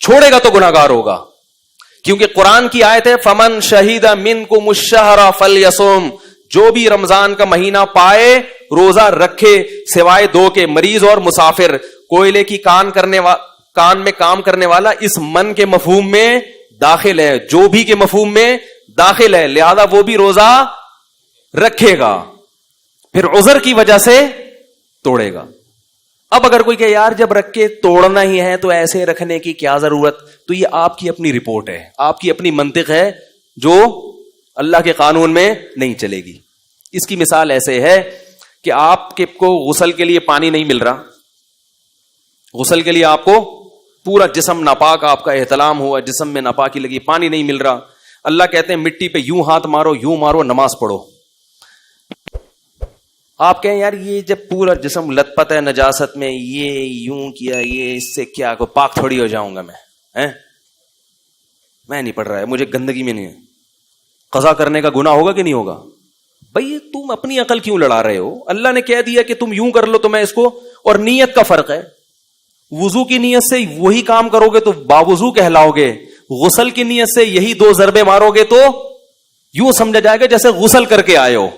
چھوڑے گا تو گناہگار ہوگا. کیونکہ قرآن کی آیت ہے فمن شہید منکم الشہر فلیصم, جو بھی رمضان کا مہینہ پائے روزہ رکھے سوائے 2 کے, مریض اور مسافر. کوئلے کی کان میں کام کرنے والا اس من کے مفہوم میں داخل ہے, جو بھی کے مفہوم میں داخل ہے, لہذا وہ بھی روزہ رکھے گا, پھر عذر کی وجہ سے توڑے گا. اب اگر کوئی کہ یار جب رکھ کے توڑنا ہی ہے تو ایسے رکھنے کی کیا ضرورت, تو یہ آپ کی اپنی رپورٹ ہے, آپ کی اپنی منطق ہے جو اللہ کے قانون میں نہیں چلے گی. اس کی مثال ایسے ہے کہ آپ کو غسل کے لیے پانی نہیں مل رہا, غسل کے لیے آپ کو پورا جسم ناپاک, آپ کا احتلام ہوا, جسم میں ناپاکی لگی, پانی نہیں مل رہا. اللہ کہتے ہیں مٹی پہ یوں ہاتھ مارو, یوں مارو, نماز پڑھو. آپ کہیں یار یہ جب پورا جسم لت پت ہے نجاست میں, یہ یوں کیا, یہ اس سے کیا کو پاک تھوڑی ہو جاؤں گا میں نہیں پڑھ رہا ہے, مجھے گندگی میں نہیں ہے, قضا کرنے کا گناہ ہوگا کہ نہیں ہوگا؟ بھائی تم اپنی عقل کیوں لڑا رہے ہو؟ اللہ نے کہہ دیا کہ تم یوں کر لو تو میں اس کو, اور نیت کا فرق ہے. وضو کی نیت سے وہی کام کرو گے تو باوضو کہلاؤ گے, غسل کی نیت سے یہی 2 ضربے مارو گے تو یوں سمجھا جائے گا جیسے غسل کر کے آئے ہو.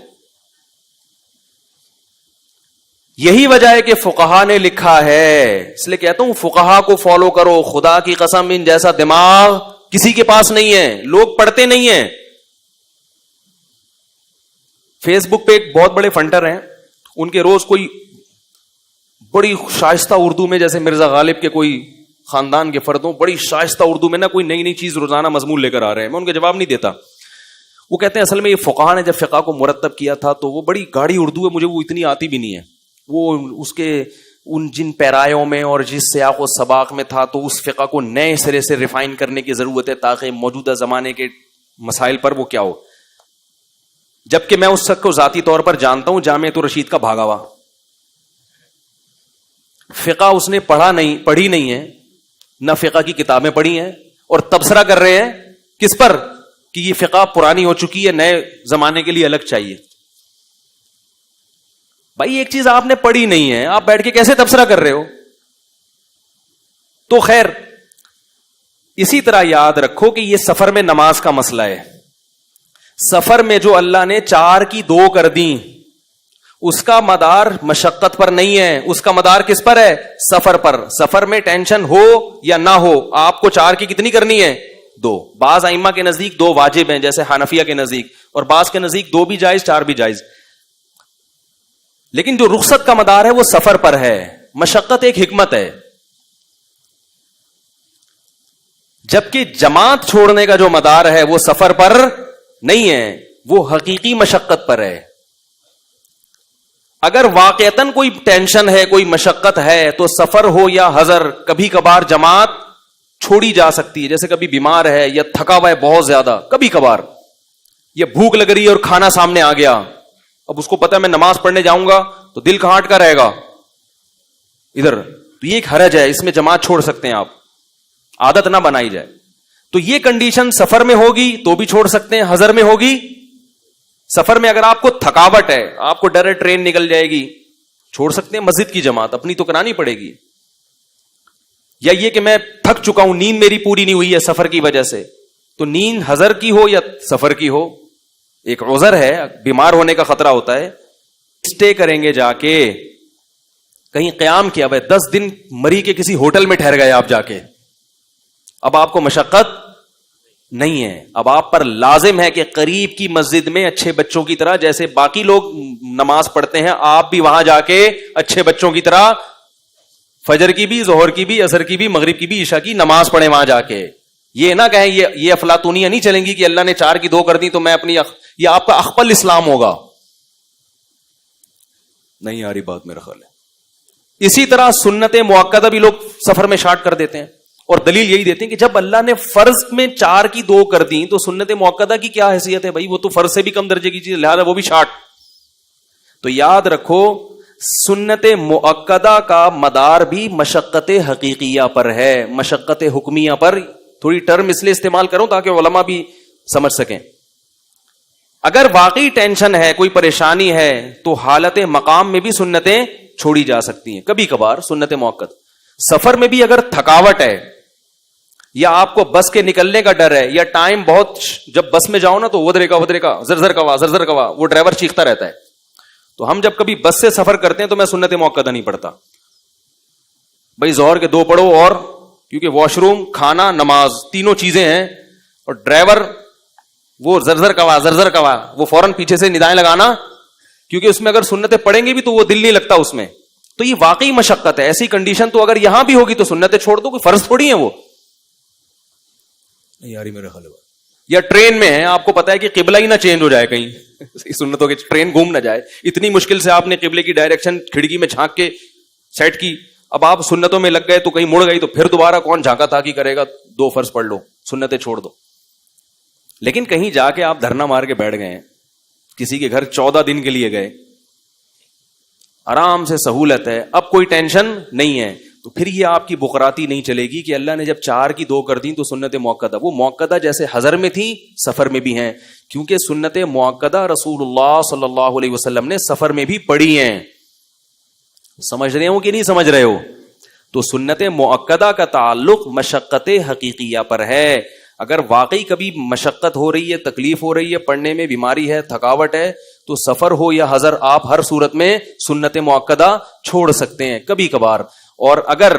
یہی وجہ ہے کہ فقہا نے لکھا ہے, اس لیے کہتا ہوں فقہا کو فالو کرو. خدا کی قسم ان جیسا دماغ کسی کے پاس نہیں ہے, لوگ پڑھتے نہیں ہیں. فیس بک پہ ایک بہت بڑے فنٹر ہیں, ان کے روز کوئی بڑی شائستہ اردو میں, جیسے مرزا غالب کے کوئی خاندان کے فردوں, بڑی شائستہ اردو میں نا کوئی نئی نئی چیز روزانہ مضمون لے کر آ رہے ہیں. میں ان کا جواب نہیں دیتا. وہ کہتے ہیں اصل میں یہ فقہا نے جب فقہ کو مرتب کیا تھا تو وہ بڑی گاڑی اردو ہے, مجھے وہ اتنی آتی بھی نہیں ہے. وہ اس کے ان جن پیرایوں میں اور جس سیاق و سباق میں تھا, تو اس فقہ کو نئے سرے سے ریفائن کرنے کی ضرورت ہے تاکہ موجودہ زمانے کے مسائل پر وہ کیا ہو. جبکہ میں اس شخص کو ذاتی طور پر جانتا ہوں, جامعۃ الرشید کا بھاگا ہوا. فقہ اس نے پڑھی نہیں ہے, نہ فقہ کی کتابیں پڑھی ہیں, اور تبصرہ کر رہے ہیں کس پر کہ یہ فقہ پرانی ہو چکی ہے, نئے زمانے کے لیے الگ چاہیے. بھائی ایک چیز آپ نے پڑھی نہیں ہے, آپ بیٹھ کے کیسے تبصرہ کر رہے ہو؟ تو خیر, اسی طرح یاد رکھو کہ یہ سفر میں نماز کا مسئلہ ہے. سفر میں جو اللہ نے 4 کی 2 کر دیں, اس کا مدار مشقت پر نہیں ہے, اس کا مدار کس پر ہے؟ سفر پر. سفر میں ٹینشن ہو یا نہ ہو, آپ کو 4 کی کتنی کرنی ہے؟ 2. بعض ائمہ کے نزدیک 2 واجب ہیں, جیسے حنفیہ کے نزدیک, اور بعض کے نزدیک 2 بھی جائز 4 بھی جائز. لیکن جو رخصت کا مدار ہے وہ سفر پر ہے. مشقت ایک حکمت ہے, جبکہ جماعت چھوڑنے کا جو مدار ہے وہ سفر پر نہیں ہے, وہ حقیقی مشقت پر ہے. اگر واقعتاً کوئی ٹینشن ہے, کوئی مشقت ہے, تو سفر ہو یا حضر کبھی کبھار جماعت چھوڑی جا سکتی ہے. جیسے کبھی بیمار ہے یا تھکا ہوا ہے بہت زیادہ, کبھی کبھار, یا بھوک لگ رہی ہے اور کھانا سامنے آ گیا, اب اس کو پتا ہے میں نماز پڑھنے جاؤں گا تو دل کہاں اٹکا رہے گا ادھر, تو یہ ایک حرج ہے, اس میں جماعت چھوڑ سکتے ہیں آپ, عادت نہ بنائی جائے. تو یہ کنڈیشن سفر میں ہوگی تو بھی چھوڑ سکتے ہیں, حضر میں ہوگی. سفر میں اگر آپ کو تھکاوٹ ہے, آپ کو ڈر ہے ٹرین نکل جائے گی, چھوڑ سکتے ہیں مسجد کی جماعت, اپنی تو کرانی پڑے گی. یا یہ کہ میں تھک چکا ہوں, نیند میری پوری نہیں ہوئی ہے سفر کی وجہ سے, تو نیند حضر کی ہو یا سفر کی ہو, ایک عذر ہے, بیمار ہونے کا خطرہ ہوتا ہے. اسٹے کریں گے جا کے, کہیں قیام کیا ہوا ہے, 10 دن مری کے کسی ہوٹل میں ٹھہر گئے آپ جا کے, اب آپ کو مشقت نہیں ہے. اب آپ پر لازم ہے کہ قریب کی مسجد میں اچھے بچوں کی طرح, جیسے باقی لوگ نماز پڑھتے ہیں, آپ بھی وہاں جا کے اچھے بچوں کی طرح فجر کی بھی, ظہر کی بھی, عصر کی بھی, مغرب کی بھی, عشاء کی نماز پڑھیں وہاں جا کے. یہ نہ کہیں یہ افلاطونیاں نہیں چلیں گی کہ اللہ نے 4 کی 2 کر دی تو میں اپنی, یہ آپ کا اخپل اسلام ہوگا. نہیں آ رہی بات میرا خیال ہے. اسی طرح سنت مؤکدہ بھی لوگ سفر میں شارٹ کر دیتے ہیں, اور دلیل یہی دیتے ہیں کہ جب اللہ نے فرض میں 4 کی 2 کر دی تو سنت مؤکدہ کی کیا حیثیت ہے؟ بھائی وہ تو فرض سے بھی کم درجے کی چیز, لہذا وہ بھی شارٹ. تو یاد رکھو سنت مؤکدہ کا مدار بھی مشقت حقیقیہ پر ہے, مشقت حکمیہ پر. تھوڑی ٹرم اس لیے استعمال کروں تاکہ علماء بھی سمجھ سکیں. اگر واقعی ٹینشن ہے, کوئی پریشانی ہے, تو حالت مقام میں بھی سنتیں چھوڑی جا سکتی ہیں کبھی کبھار, سنت مؤکد. سفر میں بھی اگر تھکاوٹ ہے, یا آپ کو بس کے نکلنے کا ڈر ہے, یا ٹائم بہت, جب بس میں جاؤ نا تو ودرے کا زرزر کوا وہ ڈرائیور چیختا رہتا ہے. تو ہم جب کبھی بس سے سفر کرتے ہیں تو میں سنت موقدہ نہیں پڑھتا بھائی, ظہر کے 2 پڑھو, اور کیونکہ واش روم, کھانا, نماز تینوں چیزیں ہیں, اور ڈرائیور وہ زرزر کوا وہ فوراً پیچھے سے ندائیں لگانا, کیونکہ اس میں اگر سنتیں پڑھیں گے بھی تو وہ دل نہیں لگتا اس میں. تو یہ واقعی مشقت ہے. ایسی کنڈیشن تو اگر یہاں بھی ہوگی تو سنتیں چھوڑ دو, کوئی فرض تھوڑی ہیں وہ. یاری میرے خیال. یا ٹرین میں ہے, آپ کو پتا ہے کہ قبلہ ہی نہ چینج ہو جائے کہیں, سنتوں کی ٹرین گھوم نہ جائے, اتنی مشکل سے آپ نے قبلے کی ڈائریکشن کھڑکی میں جھانک کے سیٹ کی, اب آپ سنتوں میں لگ گئے تو کہیں مڑ گئی تو پھر دوبارہ کون جھانکا تاکی کرے گا, 2 فرض پڑھ لو, سنتیں چھوڑ دو. لیکن کہیں جا کے آپ دھرنا مار کے بیٹھ گئے ہیں, کسی کے گھر 14 دن کے لیے گئے, آرام سے سہولت ہے, اب کوئی ٹینشن نہیں ہے, تو پھر یہ آپ کی بقراتی نہیں چلے گی کہ اللہ نے جب 4 کی 2 کر دی تو سنت موقدہ. وہ موقدہ جیسے حضر میں تھی سفر میں بھی ہیں, کیونکہ سنت موقدہ رسول اللہ صلی اللہ علیہ وسلم نے سفر میں بھی پڑھی ہیں. سمجھ رہے ہو کہ نہیں سمجھ رہے ہو؟ تو سنت موقدہ کا تعلق مشقت حقیقیہ پر ہے. اگر واقعی کبھی مشقت ہو رہی ہے, تکلیف ہو رہی ہے, پڑھنے میں بیماری ہے, تھکاوٹ ہے, تو سفر ہو یا حضر آپ ہر صورت میں سنت موقدہ چھوڑ سکتے ہیں کبھی کبھار. اور اگر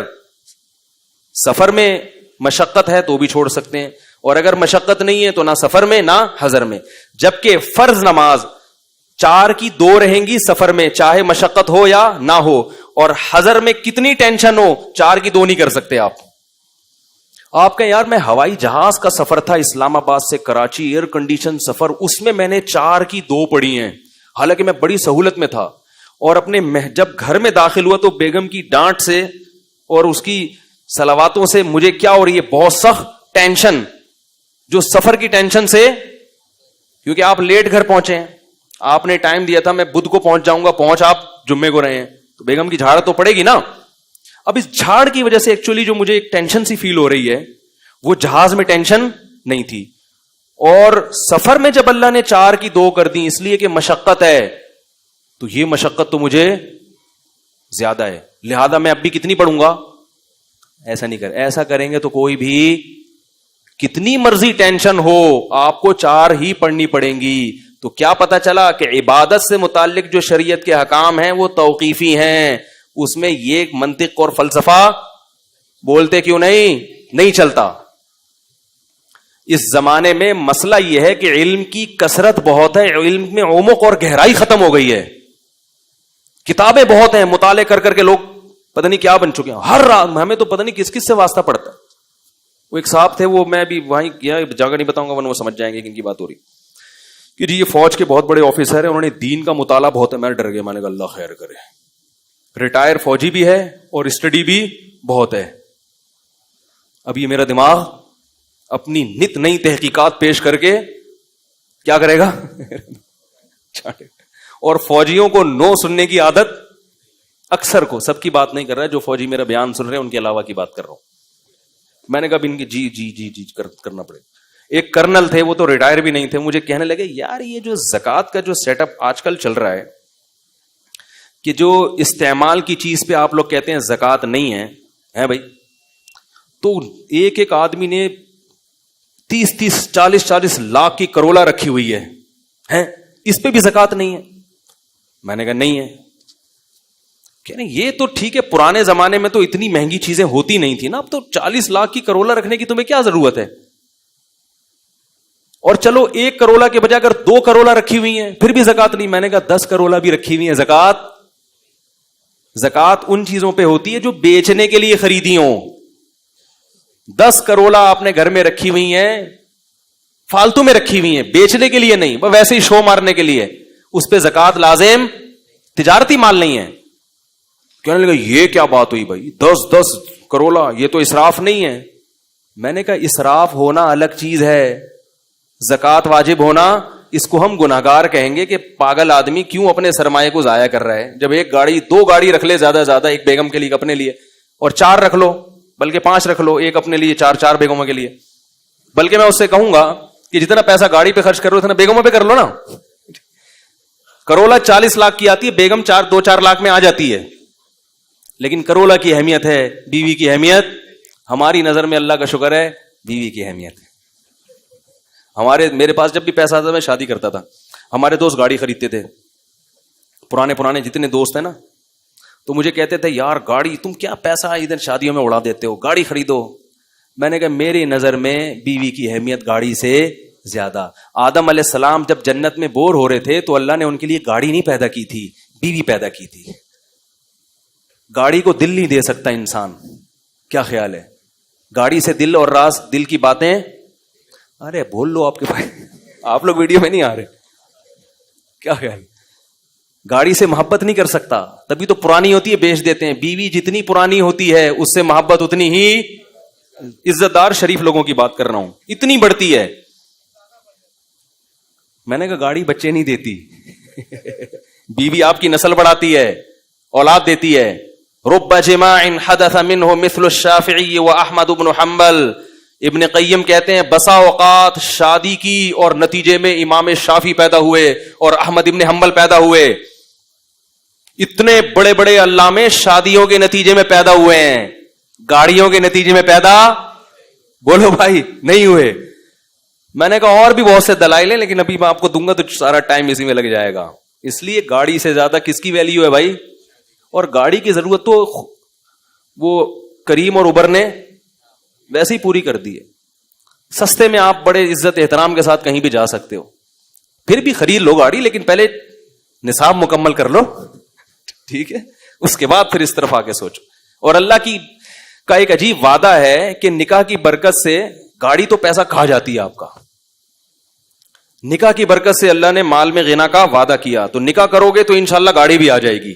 سفر میں مشقت ہے تو بھی چھوڑ سکتے ہیں, اور اگر مشقت نہیں ہے تو نہ سفر میں نہ حضر میں. جبکہ فرض نماز 4 کی 2 رہیں گی سفر میں, چاہے مشقت ہو یا نہ ہو, اور حضر میں کتنی ٹینشن ہو 4 کی 2 نہیں کر سکتے آپ کہیں یار میں ہوائی جہاز کا سفر تھا اسلام آباد سے کراچی, ایئر کنڈیشن سفر, اس میں نے 4 کی 2 پڑھی ہیں, حالانکہ میں بڑی سہولت میں تھا, اور اپنے جب گھر میں داخل ہوا تو بیگم کی ڈانٹ سے اور اس کی صلواتوں سے مجھے کیا ہو رہی ہے, بہت سخت ٹینشن, جو سفر کی ٹینشن سے, کیونکہ آپ لیٹ گھر پہنچے ہیں, آپ نے ٹائم دیا تھا میں بدھ کو پہنچ جاؤں گا, پہنچ آپ جمعے کو رہے ہیں, تو بیگم کی جھاڑ تو پڑے گی نا. اب اس جھاڑ کی وجہ سے ایکچولی جو مجھے ایک ٹینشن سی فیل ہو رہی ہے وہ جہاز میں ٹینشن نہیں تھی, اور سفر میں جب اللہ نے 4 کی 2 کر دی اس لیے کہ مشقت ہے, تو یہ مشقت تو مجھے زیادہ ہے, لہذا میں اب بھی کتنی پڑھوں گا. ایسا نہیں ایسا کریں گے تو کوئی بھی کتنی مرضی ٹینشن ہو آپ کو 4 ہی پڑھنی پڑیں گی. تو کیا پتا چلا کہ عبادت سے متعلق جو شریعت کے احکام ہیں وہ توقیفی ہیں, اس میں یہ منطق اور فلسفہ بولتے کیوں نہیں چلتا. اس زمانے میں مسئلہ یہ ہے کہ علم کی کثرت بہت ہے, علم میں عمق اور گہرائی ختم ہو گئی ہے, کتابیں بہت ہیں, مطالعے کر کر کے لوگ پتہ نہیں کیا بن چکے ہیں, ہر رات ہمیں تو پتہ نہیں کس کس سے واسطہ پڑتا ہے. وہ ایک صاحب تھے, وہ میں بھی وہیں جگہ نہیں بتاؤں گا ورنہ وہ سمجھ جائیں گے کہ ان کی بات ہو رہی, کہ جی یہ فوج کے بہت بڑے آفیسر ہیں, انہوں نے دین کا مطالعہ بہت ہے. میں ڈر گیا, میں نے کہا اللہ خیر کرے, ریٹائر فوجی بھی ہے اور اسٹڈی بھی بہت ہے. اب یہ میرا دماغ اپنی نت نئی تحقیقات پیش کر کے کیا کرے گا اور فوجیوں کو نو سننے کی عادت, اکثر کو, سب کی بات نہیں کر رہا ہے, جو فوجی میرا بیان سن رہے ہیں ان کے علاوہ کی بات کر رہا ہوں. میں نے کہا ان کی جی کرنا پڑے. ایک کرنل تھے, وہ تو ریٹائر بھی نہیں تھے, مجھے کہنے لگے یار یہ جو زکوٰۃ کا جو سیٹ اپ آج کل چل رہا ہے کہ جو استعمال کی چیز پہ آپ لوگ کہتے ہیں زکوٰۃ نہیں ہے بھائی, تو ایک آدمی نے 30-40 لاکھ کی کرولا رکھی ہوئی ہے, اس پہ بھی زکوٰۃ نہیں ہے. میں نے کہا نہیں ہے. کہنے یہ تو ٹھیک ہے, پرانے زمانے میں تو اتنی مہنگی چیزیں ہوتی نہیں تھی نا, اب تو 40 لاکھ کی کرولا رکھنے کی تمہیں کیا ضرورت ہے, اور چلو 1 کرولا کے بجائے اگر 2 کرولا رکھی ہوئی ہیں پھر بھی زکوٰۃ نہیں. میں نے کہا 10 کرولا بھی رکھی ہوئی ہیں, زکوٰۃ ان چیزوں پہ ہوتی ہے جو بیچنے کے لیے خریدی ہوں. 10 کرولا آپ نے گھر میں رکھی ہوئی ہیں, فالتو میں رکھی ہوئی ہیں, بیچنے کے لیے نہیں, ویسے ہی شو مارنے کے لیے, اس پہ زکوٰۃ لازم, تجارتی مال نہیں ہے. کہنے لگا یہ کیا بات ہوئی بھائی, 10 کرولا, یہ تو اسراف نہیں ہے. میں نے کہا اسراف ہونا الگ چیز ہے, زکوٰۃ واجب ہونا اس کو ہم گناہگار کہیں گے کہ پاگل آدمی کیوں اپنے سرمایہ کو ضائع کر رہا ہے. جب 2 گاڑی رکھ لے زیادہ زیادہ, ایک بیگم کے لیے, اپنے لیے, اور 4 رکھ لو, بلکہ 5 رکھ لو, ایک اپنے لیے, 4 بیگموں کے لیے. بلکہ میں اس سے کہوں گا کہ جتنا پیسہ گاڑی پہ خرچ کر رہے ہو اتنا بیگموں پہ کر لو نا. کرولا 40 لاکھ کی آتی ہے, بیگم 2-4 لاکھ میں آ جاتی ہے, لیکن کرولا کی اہمیت ہے, بیوی کی اہمیت ہماری نظر میں اللہ کا شکر ہے بیوی کی اہمیت ہے. میرے پاس جب بھی پیسہ آتا میں شادی کرتا تھا, ہمارے دوست گاڑی خریدتے تھے, پرانے جتنے دوست ہیں نا, تو مجھے کہتے تھے یار گاڑی, تم کیا پیسہ ادھر شادیوں میں اڑا دیتے ہو, گاڑی خریدو. میں نے کہا میری نظر میں بیوی کی اہمیت گاڑی سے زیادہ. آدم علیہ السلام جب جنت میں بور ہو رہے تھے تو اللہ نے ان کے لیے گاڑی نہیں پیدا کی تھی, بیوی پیدا کی تھی. گاڑی کو دل نہیں دے سکتا انسان, کیا خیال ہے؟ گاڑی سے دل اور راز, دل کی باتیں, ارے بول لو آپ کے بھائی, آپ لوگ ویڈیو میں نہیں آ رہے, کیا خیال؟ گاڑی سے محبت نہیں کر سکتا, تبھی تو پرانی ہوتی ہے بیچ دیتے ہیں. بیوی جتنی پرانی ہوتی ہے اس سے محبت اتنی ہی, عزت دار شریف لوگوں کی بات کر رہا ہوں, اتنی بڑھتی ہے. میں نے کہا گاڑی بچے نہیں دیتی, بیوی آپ کی نسل بڑھاتی ہے, اولاد دیتی ہے. رب جماع حدث منه مثل الشافعی واحمد بن حنبل. ابن قیم کہتے ہیں بسا اوقات شادی کی اور نتیجے میں امام شافعی پیدا ہوئے اور احمد ابن حنبل پیدا ہوئے. اتنے بڑے بڑے علامے شادیوں کے نتیجے میں پیدا ہوئے ہیں, گاڑیوں کے نتیجے میں پیدا, بولو بھائی, نہیں ہوئے. میں نے کہا اور بھی بہت سے دلائل ہیں لیکن ابھی میں آپ کو دوں گا تو سارا ٹائم اسی میں لگ جائے گا. اس لیے گاڑی سے زیادہ کس کی ویلیو ہے بھائی؟ اور گاڑی کی ضرورت تو وہ کریم اور اوبر نے ویسے ہی پوری کر دی ہے. سستے میں آپ بڑے عزت احترام کے ساتھ کہیں بھی جا سکتے ہو, پھر بھی خرید لو گاڑی, لیکن پہلے نصاب مکمل کر لو, ٹھیک ہے, اس کے بعد پھر اس طرف آ کے سوچو. اور اللہ کا ایک عجیب وعدہ ہے کہ نکاح کی برکت سے گاڑی تو پیسہ کھا جاتی ہے آپ کا, نکاح کی برکت سے اللہ نے مال میں غنا کا وعدہ کیا. تو نکاح کرو گے تو انشاءاللہ گاڑی بھی آ جائے گی,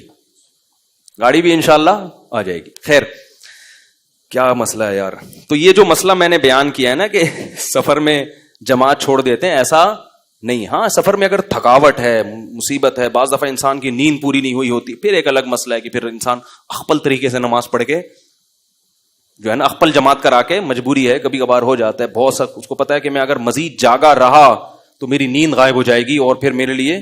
گاڑی بھی انشاءاللہ آ جائے گی. خیر, کیا مسئلہ ہے یار. تو یہ جو مسئلہ میں نے بیان کیا ہے نا کہ سفر میں جماعت چھوڑ دیتے ہیں, ایسا نہیں. ہاں سفر میں اگر تھکاوٹ ہے, مصیبت ہے, بعض دفعہ انسان کی نیند پوری نہیں ہوئی ہوتی, پھر ایک الگ مسئلہ ہے کہ پھر انسان اخپل طریقے سے نماز پڑھ کے جو ہے نا, اخپل جماعت کرا کے, مجبوری ہے کبھی کبھار ہو جاتا ہے. بہت سا اس کو پتا ہے کہ میں اگر مزید جاگا رہا تو میری نیند غائب ہو جائے گی اور پھر میرے لیے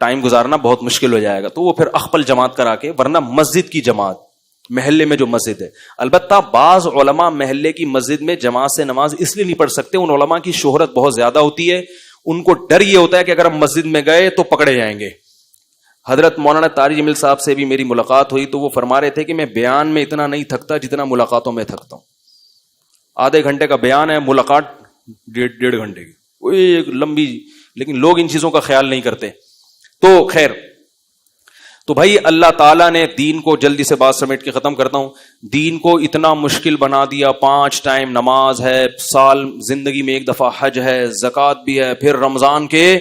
ٹائم گزارنا بہت مشکل ہو جائے گا, تو وہ پھر اخپل جماعت کرا کے, ورنہ مسجد کی جماعت, محلے میں جو مسجد ہے. البتہ بعض علماء محلے کی مسجد میں جماعت سے نماز اس لیے نہیں پڑھ سکتے, ان علماء کی شہرت بہت زیادہ ہوتی ہے, ان کو ڈر یہ ہوتا ہے کہ اگر ہم مسجد میں گئے تو پکڑے جائیں گے. حضرت مولانا طارق جمیل صاحب سے بھی میری ملاقات ہوئی تو وہ فرما رہے تھے کہ میں بیان میں اتنا نہیں تھکتا جتنا ملاقاتوں میں تھکتا ہوں. آدھے گھنٹے کا بیان ہے, ملاقات 1.5 گھنٹے کی, وہ ایک لمبی, لیکن لوگ ان چیزوں کا خیال نہیں کرتے. تو خیر, تو بھائی اللہ تعالیٰ نے دین کو, جلدی سے بات سمیٹ کے ختم کرتا ہوں, دین کو اتنا مشکل بنا دیا. 5 ٹائم نماز ہے, سال زندگی میں 1 دفعہ حج ہے, زکوٰۃ بھی ہے, پھر رمضان کے.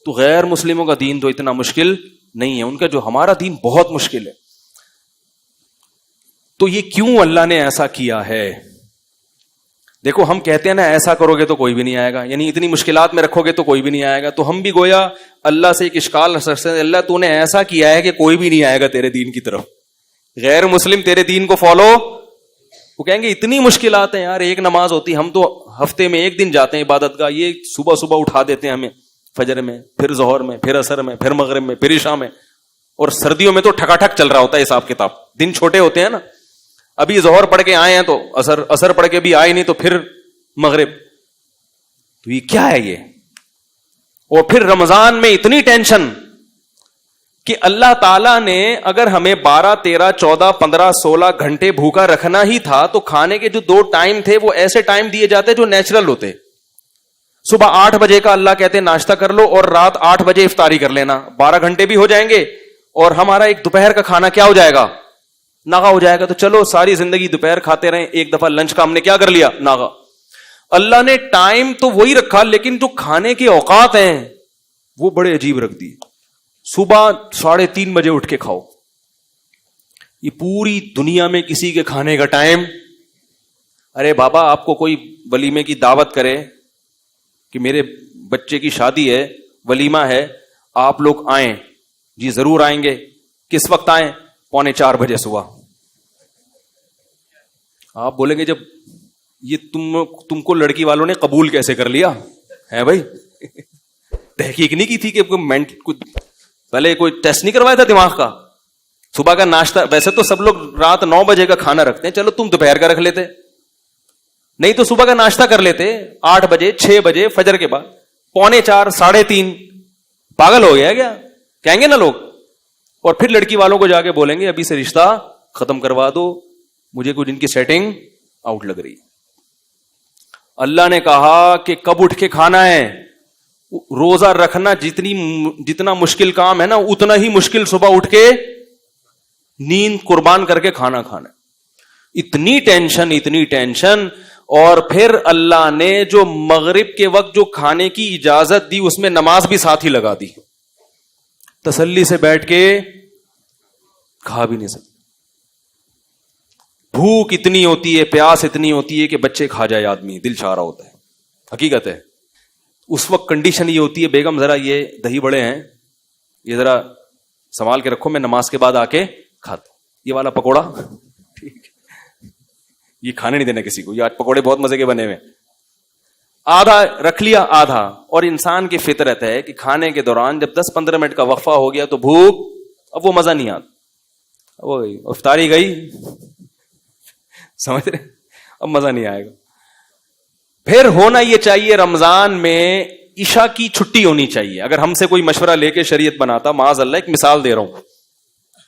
تو غیر مسلموں کا دین تو اتنا مشکل نہیں ہے, ان کا جو ہمارا دین بہت مشکل ہے. تو یہ کیوں اللہ نے ایسا کیا ہے؟ دیکھو ہم کہتے ہیں نا ایسا کرو گے تو کوئی بھی نہیں آئے گا, یعنی اتنی مشکلات میں رکھو گے تو کوئی بھی نہیں آئے گا. تو ہم بھی گویا اللہ سے ایک اشکال اللہ تو نے ایسا کیا ہے کہ کوئی بھی نہیں آئے گا تیرے دین کی طرف. غیر مسلم تیرے دین کو فالو, وہ کہیں گے اتنی مشکلات ہیں یار, ایک نماز ہوتی, ہم تو ہفتے میں 1 دن جاتے ہیں عبادت گاہ, یہ صبح اٹھا دیتے ہیں ہمیں فجر میں, پھر ظہر میں, پھر عصر میں, پھر مغرب میں, پھر عشاء میں. اور سردیوں میں تو ٹھکا ٹھک چل رہا ہوتا ہے حساب کتاب, دن چھوٹے ہوتے ہیں نا. ابھی ظہر پڑھ کے آئے ہیں تو عصر پڑھ کے بھی آئے نہیں تو پھر مغرب. تو یہ کیا ہے یہ؟ اور پھر رمضان میں اتنی ٹینشن کہ اللہ تعالیٰ نے اگر ہمیں 12, 13, 14, 15, 16 گھنٹے بھوکا رکھنا ہی تھا تو کھانے کے جو 2 ٹائم تھے وہ ایسے ٹائم دیے جاتے جو نیچرل ہوتے. صبح 8 بجے کا اللہ کہتے ناشتہ کر لو اور رات 8 بجے افطاری کر لینا, 12 گھنٹے بھی ہو جائیں گے اور ہمارا ایک دوپہر کا کھانا کیا ہو جائے گا, ناغا ہو جائے گا. تو چلو ساری زندگی دوپہر کھاتے رہیں, ایک دفعہ لنچ کا ہم نے کیا کر لیا, ناغا. اللہ نے ٹائم تو وہی رکھا لیکن جو کھانے کے اوقات ہیں وہ بڑے عجیب رکھ دیے. صبح 3:30 بجے اٹھ کے کھاؤ. یہ پوری دنیا میں کسی کے کھانے کا ٹائم, ارے بابا آپ کو کوئی ولیمے کی دعوت کرے کہ میرے بچے کی شادی ہے, ولیمہ ہے, آپ لوگ آئیں, جی ضرور آئیں گے. کس وقت آئیں؟ 3:45 بجے صبح. آپ بولیں گے جب یہ تم کو لڑکی والوں نے قبول کیسے کر لیا ہے بھائی؟ تحقیق نہیں کی تھی کہ پہلے کوئی ٹیسٹ نہیں کروایا تھا دماغ کا؟ صبح کا ناشتہ ویسے تو سب لوگ رات 9 بجے کا کھانا رکھتے ہیں, چلو تم دوپہر کا رکھ لیتے, نہیں تو صبح کا ناشتہ کر لیتے 8 بجے 6 بجے فجر کے بعد, 3:45 3:30. پاگل ہو گیا کیا کہیں گے نا لوگ. اور پھر لڑکی والوں کو جا کے بولیں گے ابھی سے رشتہ ختم کروا دو, مجھے کچھ ان کی سیٹنگ آؤٹ لگ رہی. اللہ نے کہا کہ کب اٹھ کے کھانا ہے, روزہ رکھنا جتنا مشکل کام ہے نا اتنا ہی مشکل صبح اٹھ کے نیند قربان کر کے کھانا کھانا. اتنی ٹینشن. اور پھر اللہ نے جو مغرب کے وقت جو کھانے کی اجازت دی اس میں نماز بھی ساتھ ہی لگا دی. تسلی سے بیٹھ کے کھا بھی نہیں سکتے. بھوک اتنی ہوتی ہے, پیاس اتنی ہوتی ہے کہ بچے کھا جائے آدمی, دل چاہ رہا ہوتا ہے. حقیقت ہے اس وقت کنڈیشن یہ ہوتی ہے, بیگم ذرا یہ دہی بڑے ہیں یہ ذرا سنبھال کے رکھو, میں نماز کے بعد آ کے کھاتا ہوں. یہ والا پکوڑا ٹھیک, یہ کھانے نہیں دینا کسی کو, یہ آج پکوڑے بہت مزے کے بنے ہوئے, آدھا رکھ لیا آدھا. اور انسان کی فطرت ہے کہ کھانے کے دوران جب 10-15 منٹ کا وقفہ ہو گیا تو بھوک, اب وہ مزہ نہیں آتا, وہ افطاری گئی سمجھ رہے, اب مزہ نہیں آئے گا. پھر ہونا یہ چاہیے رمضان میں عشاء کی چھٹی ہونی چاہیے. اگر ہم سے کوئی مشورہ لے کے شریعت بناتا, معاذ اللہ ایک مثال دے رہا ہوں,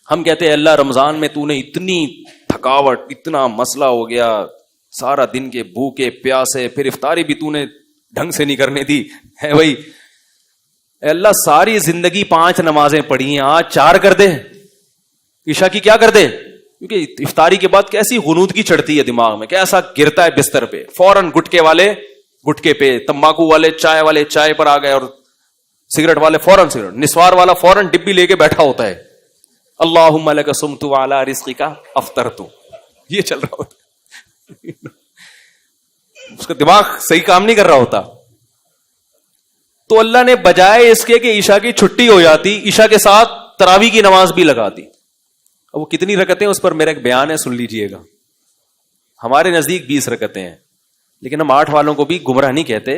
ہم کہتے ہیں اللہ رمضان میں تو نے اتنی تھکاوٹ, اتنا مسئلہ ہو گیا, سارا دن کے بھوکے پیاسے, پھر افطاری بھی تو نے ڈھنگ سے نہیں کرنے دی ہے بھائی, اللہ ساری زندگی 5 نمازیں پڑھی ہیں, آج 4 کر دے, عشاء کی کیا کر دے. کیونکہ افطاری کے بعد کیسی غنودگی چڑھتی ہے دماغ میں, کیسا گرتا ہے بستر پہ, فوراً گٹکے والے گٹکے پہ, تمباکو والے چائے پر آ گئے, اور سگریٹ والے فوراً سگریٹ, نسوار والا فوراً ڈبی لے کے بیٹھا ہوتا ہے, اللہم لک صمت وعلی رزقک افطرت, یہ چل رہا ہوتا ہے. اس کا دماغ صحیح کام نہیں کر رہا ہوتا. تو اللہ نے بجائے اس کے کہ عشاء کی چھٹی ہو جاتی, عشاء کے ساتھ تراویح کی نماز بھی لگا دی. وہ کتنی رکعتیں اس پر میرا ایک بیان ہے, سن لیجئے گا. ہمارے نزدیک 20 رکعتیں ہیں, لیکن ہم 8 والوں کو بھی گمراہ نہیں کہتے.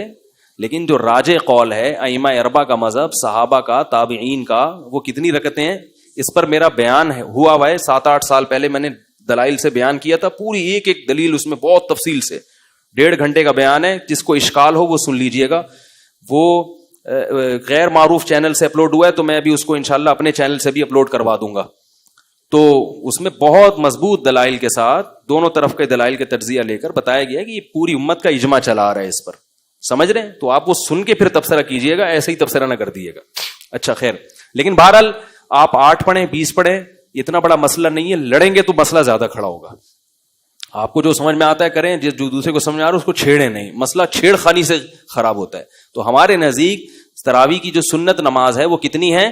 لیکن جو راجح قول ہے ائمہ اربعہ کا مذہب, صحابہ کا, تابعین کا, وہ کتنی رکعتیں ہیں اس پر میرا بیان ہے ہوا ہوا ہے. 7-8 سال پہلے میں نے دلائل سے بیان کیا تھا, پوری ایک ایک دلیل اس میں بہت تفصیل سے, 1.5 گھنٹے کا بیان ہے. جس کو اشکال ہو وہ سن لیجئے گا. وہ غیر معروف چینل سے اپلوڈ ہوا ہے, تو میں ابھی اس کو انشاءاللہ اپنے چینل سے بھی اپلوڈ کروا دوں گا. تو اس میں بہت مضبوط دلائل کے ساتھ دونوں طرف کے دلائل کے تجزیہ لے کر بتایا گیا کہ یہ پوری امت کا اجماع چلا آ رہا ہے اس پر, سمجھ رہے ہیں. تو آپ وہ سن کے پھر تبصرہ کیجئے گا, ایسے ہی تبصرہ نہ کر دیجیے گا. اچھا خیر, لیکن بہرحال آپ 8 پڑھیں 20 پڑھیں, اتنا بڑا مسئلہ نہیں ہے. لڑیں گے تو مسئلہ زیادہ کھڑا ہوگا. آپ کو جو سمجھ میں آتا ہے کریں, جو دوسرے کو سمجھ میں آ رہا ہے اس کو چھیڑیں نہیں, مسئلہ چھیڑ خانی سے خراب ہوتا ہے. تو ہمارے نزدیک تراویح کی جو سنت نماز ہے وہ کتنی ہے,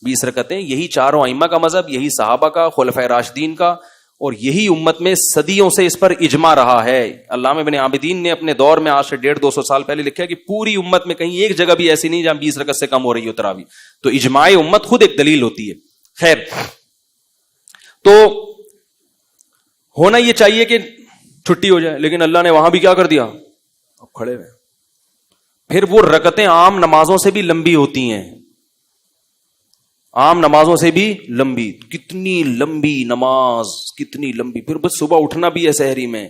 20 رکعتیں. یہی چاروں ائمہ کا مذہب, یہی صحابہ کا, خلفائے راشدین کا, اور یہی امت میں صدیوں سے اس پر اجماع رہا ہے. علامہ ابن عابدین نے اپنے دور میں آج سے 150-200 سال پہلے لکھا ہے کہ پوری امت میں کہیں ایک جگہ بھی ایسی نہیں جہاں 20 رکعت سے کم ہو رہی ہو تراویح. تو اجماع امت خود ایک دلیل ہوتی ہے. خیر, تو ہونا یہ چاہیے کہ چھٹی ہو جائے, لیکن اللہ نے وہاں بھی کیا کر دیا, اب کھڑے ہوئے. پھر وہ رکعتیں عام نمازوں سے بھی لمبی ہوتی ہیں, عام نمازوں سے بھی لمبی. کتنی لمبی نماز, کتنی لمبی. پھر بس صبح اٹھنا بھی ہے سحری میں.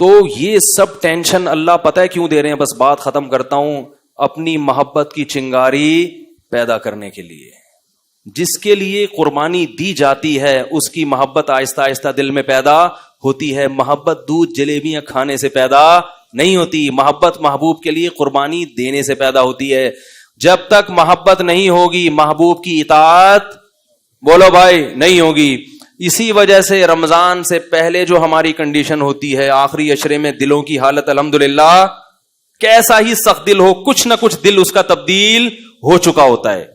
تو یہ سب ٹینشن اللہ پتہ ہے کیوں دے رہے ہیں, بس بات ختم کرتا ہوں, اپنی محبت کی چنگاری پیدا کرنے کے لیے. جس کے لیے قربانی دی جاتی ہے اس کی محبت آہستہ آہستہ دل میں پیدا ہوتی ہے. محبت دودھ جلیبیاں کھانے سے پیدا نہیں ہوتی, محبت محبوب کے لیے قربانی دینے سے پیدا ہوتی ہے. جب تک محبت نہیں ہوگی محبوب کی اطاعت, بولو بھائی, نہیں ہوگی. اسی وجہ سے رمضان سے پہلے جو ہماری کنڈیشن ہوتی ہے, آخری عشرے میں دلوں کی حالت الحمدللہ کیسا ہی سخت دل ہو, کچھ نہ کچھ دل اس کا تبدیل ہو چکا ہوتا ہے.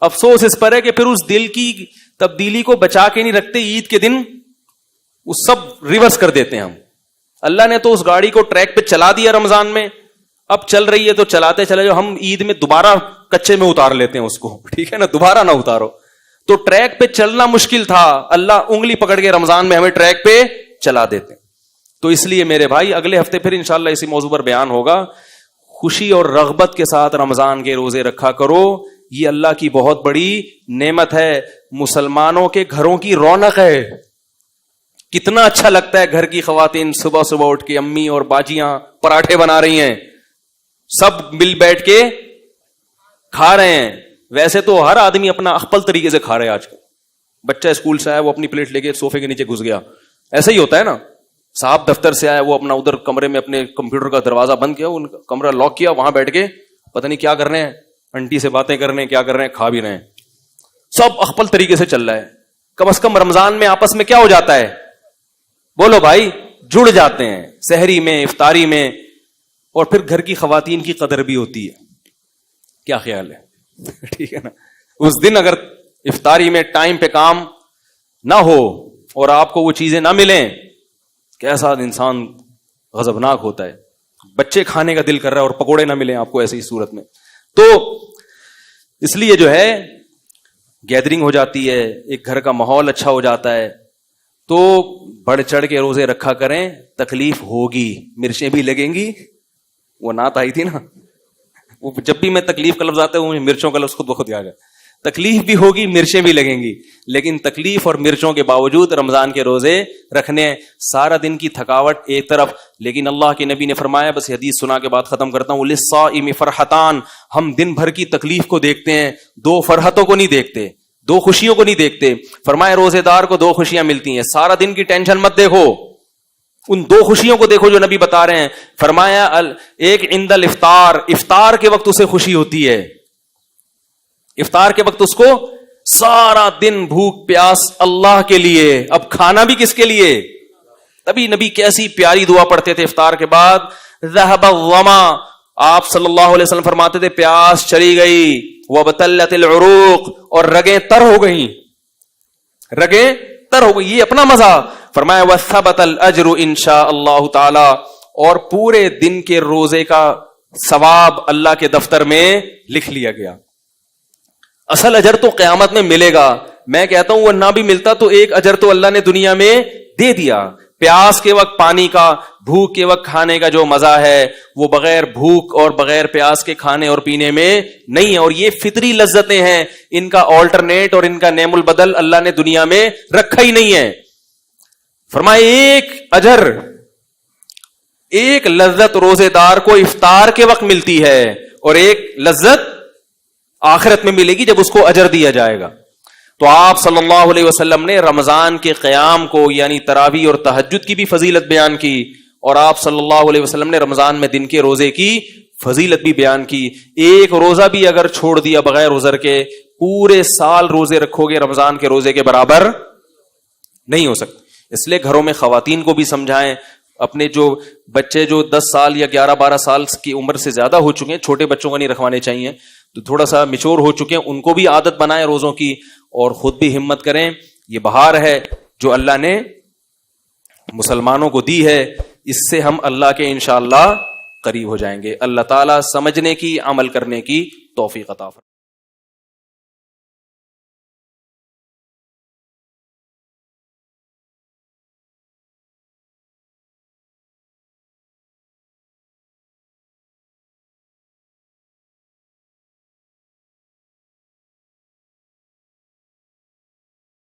افسوس اس پر ہے کہ پھر اس دل کی تبدیلی کو بچا کے نہیں رکھتے, عید کے دن وہ سب ریورس کر دیتے ہیں ہم. اللہ نے تو اس گاڑی کو ٹریک پہ چلا دیا رمضان میں, اب چل رہی ہے تو چلاتے چلے جاؤ. ہم عید میں دوبارہ کچے میں اتار لیتے ہیں اس کو, ٹھیک ہے نا, دوبارہ نہ اتارو. تو ٹریک پہ چلنا مشکل تھا, اللہ انگلی پکڑ کے رمضان میں ہمیں ٹریک پہ چلا دیتے ہیں. تو اس لیے میرے بھائی اگلے ہفتے پھر انشاءاللہ اسی موضوع پر بیان ہوگا. خوشی اور رغبت کے ساتھ رمضان کے روزے رکھا کرو, یہ اللہ کی بہت بڑی نعمت ہے. مسلمانوں کے گھروں کی رونق ہے. کتنا اچھا لگتا ہے گھر کی خواتین صبح صبح اٹھ کے امی اور باجیاں پراٹھے بنا رہی ہیں, سب مل بیٹھ کے کھا رہے ہیں. ویسے تو ہر آدمی اپنا اخپل طریقے سے کھا رہے ہیں آج کل. بچہ اسکول سے آیا, وہ اپنی پلیٹ لے کے صوفے کے نیچے گھس گیا, ایسا ہی ہوتا ہے نا. صاحب دفتر سے آیا, وہ اپنا ادھر کمرے میں اپنے کمپیوٹر کا دروازہ بند کیا, ان کا کمرہ لاک کیا, وہاں بیٹھ کے پتہ نہیں کیا کر رہے ہیں, انٹی سے باتیں کر رہے ہیں, کیا کر رہے ہیں, کھا بھی رہے ہیں. سب اخپل طریقے سے چل رہا ہے. کم از کم رمضان میں آپس میں کیا ہو جاتا ہے, بولو بھائی, جڑ جاتے ہیں سحری میں, افطاری میں, اور پھر گھر کی خواتین کی قدر بھی ہوتی ہے. کیا خیال ہے؟ ٹھیک ہے نا. اس دن اگر افطاری میں ٹائم پہ کام نہ ہو اور آپ کو وہ چیزیں نہ ملیں, کیسا انسان غضبناک ہوتا ہے. بچے کھانے کا دل کر رہا ہے اور پکوڑے نہ ملیں آپ کو ایسی صورت میں. تو اس لیے جو ہے گیدرنگ ہو جاتی ہے, ایک گھر کا ماحول اچھا ہو جاتا ہے. تو بڑھ چڑھ کے روزے رکھا کریں. تکلیف ہوگی, مرچیں بھی لگیں گی. وہ نعت آئی تھی نا, وہ جب بھی میں تکلیف کا لفظ آتا ہے وہ مرچوں کا لفظ خود بخود یاد ہے. تکلیف بھی ہوگی, مرچیں بھی لگیں گی, لیکن تکلیف اور مرچوں کے باوجود رمضان کے روزے رکھنے. سارا دن کی تھکاوٹ ایک طرف, لیکن اللہ کے نبی نے فرمایا, بس حدیث سنا کے بعد ختم کرتا ہوں, للصائم فرحتان, ہم دن بھر کی تکلیف کو دیکھتے ہیں, دو فرحتوں کو نہیں دیکھتے, دو خوشیوں کو نہیں دیکھتے. فرمایا روزے دار کو دو خوشیاں ملتی ہیں, سارا دن کی ٹینشن مت دیکھو, ان دو خوشیوں کو دیکھو جو نبی بتا رہے ہیں. فرمایا ایک عند الافطار, افطار کے وقت اسے خوشی ہوتی ہے. افطار کے وقت اس کو سارا دن بھوک پیاس اللہ کے لیے, اب کھانا بھی کس کے لیے. تبھی نبی کیسی پیاری دعا پڑھتے تھے افطار کے بعد, ذهب الظما, آپ صلی اللہ علیہ وسلم فرماتے تھے پیاس چلی گئی, وابتلت العروق, اور رگیں تر ہو گئیں, رگیں تر ہو گئی. یہ اپنا مزہ. فرمایا وثبت الاجر انشاء اللہ تعالی, اور پورے دن کے روزے کا ثواب اللہ کے دفتر میں لکھ لیا گیا. اصل اجر تو قیامت میں ملے گا. میں کہتا ہوں وہ نہ بھی ملتا تو ایک اجر تو اللہ نے دنیا میں دے دیا. پیاس کے وقت پانی کا, بھوک کے وقت کھانے کا جو مزہ ہے وہ بغیر بھوک اور بغیر پیاس کے کھانے اور پینے میں نہیں ہے. اور یہ فطری لذتیں ہیں, ان کا آلٹرنیٹ اور ان کا نعم البدل اللہ نے دنیا میں رکھا ہی نہیں ہے. فرمائے ایک اجر, ایک لذت روزے دار کو افطار کے وقت ملتی ہے, اور ایک لذت آخرت میں ملے گی جب اس کو اجر دیا جائے گا. تو آپ صلی اللہ علیہ وسلم نے رمضان کے قیام کو یعنی تراویح اور تہجد کی بھی فضیلت بیان کی, اور آپ صلی اللہ علیہ وسلم نے رمضان میں دن کے روزے کی فضیلت بھی بیان کی. ایک روزہ بھی اگر چھوڑ دیا بغیر عذر کے, پورے سال روزے رکھو گے رمضان کے روزے کے برابر نہیں ہو سکتے. اس لیے گھروں میں خواتین کو بھی سمجھائیں, اپنے جو بچے جو 10 سال یا 11-12 سال کی عمر سے زیادہ ہو چکے ہیں, چھوٹے بچوں کو نہیں رکھوانے چاہیے, تو تھوڑا سا میچور ہو چکے ہیں, ان کو بھی عادت بنائیں روزوں کی, اور خود بھی ہمت کریں. یہ بہار ہے جو اللہ نے مسلمانوں کو دی ہے, اس سے ہم اللہ کے انشاءاللہ قریب ہو جائیں گے. اللہ تعالیٰ سمجھنے کی, عمل کرنے کی توفیق عطا فرمائے.